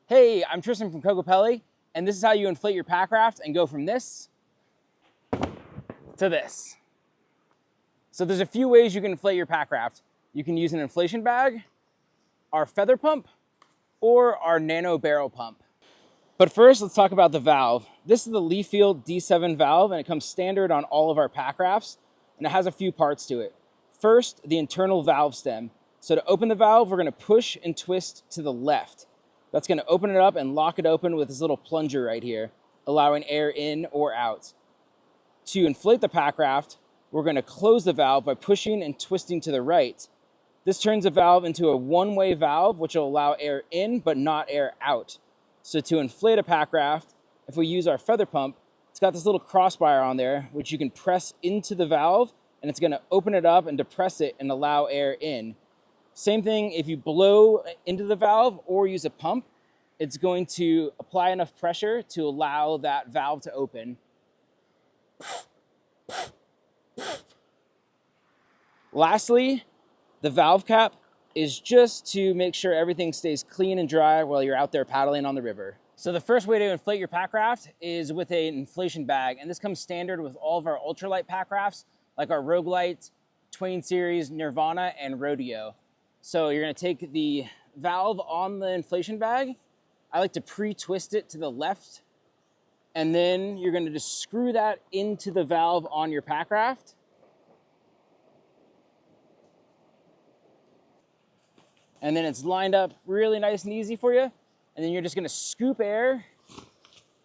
Hey, I'm Tristan from Cocopelli, and this is how you inflate your packraft and go from this to this. So there's a few ways you can inflate your packraft. You can use an inflation bag, our feather pump, or our nano barrel pump. But first, let's talk about the valve. This is the Leafield D7 valve, and it comes standard on all of our packrafts, and it has a few parts to it. First, the internal valve stem. So to open the valve, we're gonna push and twist to the left. That's gonna open it up and lock it open with this little plunger right here, allowing air in or out. To inflate the packraft, we're gonna close the valve by pushing and twisting to the right. This turns the valve into a one-way valve, which will allow air in, but not air out. So to inflate a packraft, if we use our feather pump, it's got this little crossbar on there, which you can press into the valve, and it's gonna open it up and depress it and allow air in. Same thing if you blow into the valve or use a pump, it's going to apply enough pressure to allow that valve to open. Lastly, the valve cap is just to make sure everything stays clean and dry while you're out there paddling on the river. So the first way to inflate your packraft is with an inflation bag, and this comes standard with all of our ultralight packrafts, like our Roguelite, Twain Series, Nirvana, and Rodeo. So you're gonna take the valve on the inflation bag. I like to pre-twist it to the left, and then you're gonna just screw that into the valve on your packraft. And then it's lined up really nice and easy for you. And then you're just gonna scoop air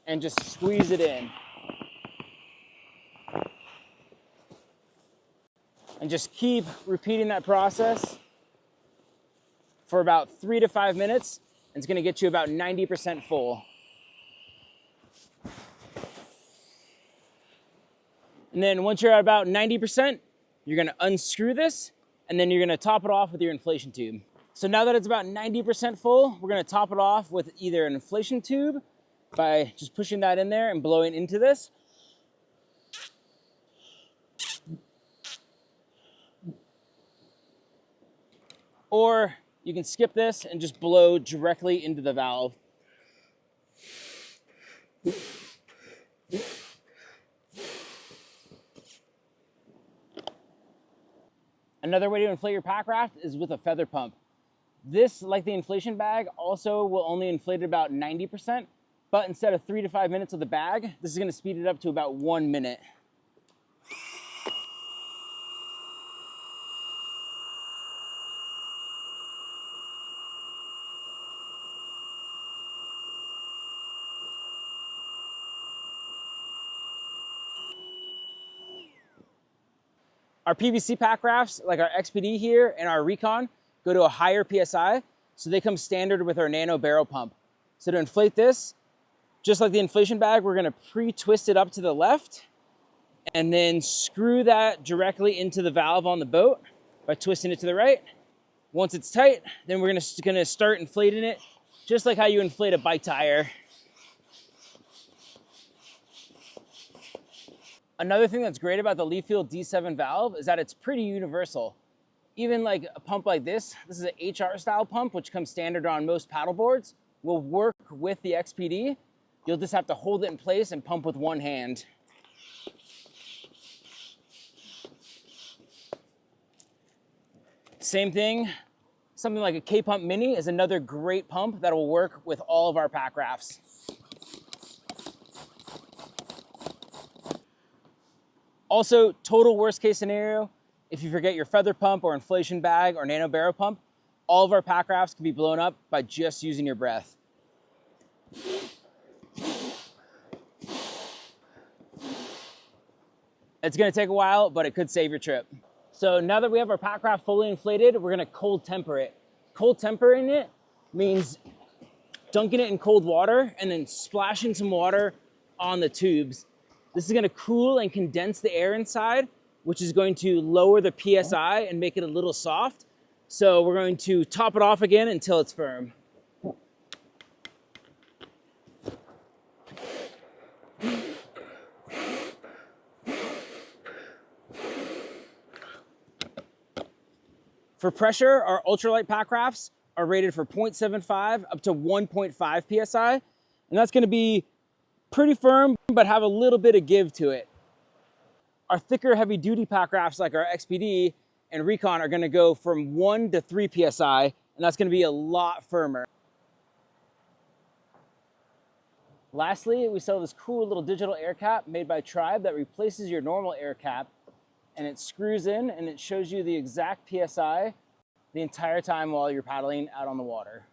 and just squeeze it in. And just keep repeating that process for about 3 to 5 minutes. It's gonna get you about 90% full. And then once you're at about 90%, you're gonna unscrew this, and then you're gonna top it off with your inflation tube. So now that it's about 90% full, we're gonna top it off with either an inflation tube by just pushing that in there and blowing into this. Or you can skip this and just blow directly into the valve. Another way to inflate your packraft is with a feather pump. This, like the inflation bag, also will only inflate it about 90%, but instead of 3 to 5 minutes with the bag, this is gonna speed it up to about 1 minute. Our PVC packrafts, like our XPD here and our Recon, go to a higher PSI, so they come standard with our nano barrel pump. So to inflate this, just like the inflation bag, we're gonna pre-twist it up to the left and then screw that directly into the valve on the boat by twisting it to the right. Once it's tight, then we're gonna start inflating it, just like how you inflate a bike tire. Another thing that's great about the Leafield D7 valve is that it's pretty universal. Even like a pump like this is an HR style pump, which comes standard on most paddle boards, will work with the XPD. You'll just have to hold it in place and pump with one hand. Same thing, something like a K-Pump Mini is another great pump that will work with all of our packrafts. Also, total worst case scenario, if you forget your feather pump or inflation bag or nano barrel pump, all of our packrafts can be blown up by just using your breath. It's gonna take a while, but it could save your trip. So now that we have our packraft fully inflated, we're gonna cold temper it. Cold tempering it means dunking it in cold water and then splashing some water on the tubes. This is gonna cool and condense the air inside, which is going to lower the PSI and make it a little soft. So we're going to top it off again until it's firm. For pressure, our ultralight packrafts are rated for 0.75 up to 1.5 PSI. And that's gonna be pretty firm, but have a little bit of give to it. Our thicker heavy duty packrafts like our XPD and Recon are gonna go from 1 to 3 PSI, and that's gonna be a lot firmer. Lastly, we sell this cool little digital air cap made by Tribe that replaces your normal air cap, and it screws in and it shows you the exact PSI the entire time while you're paddling out on the water.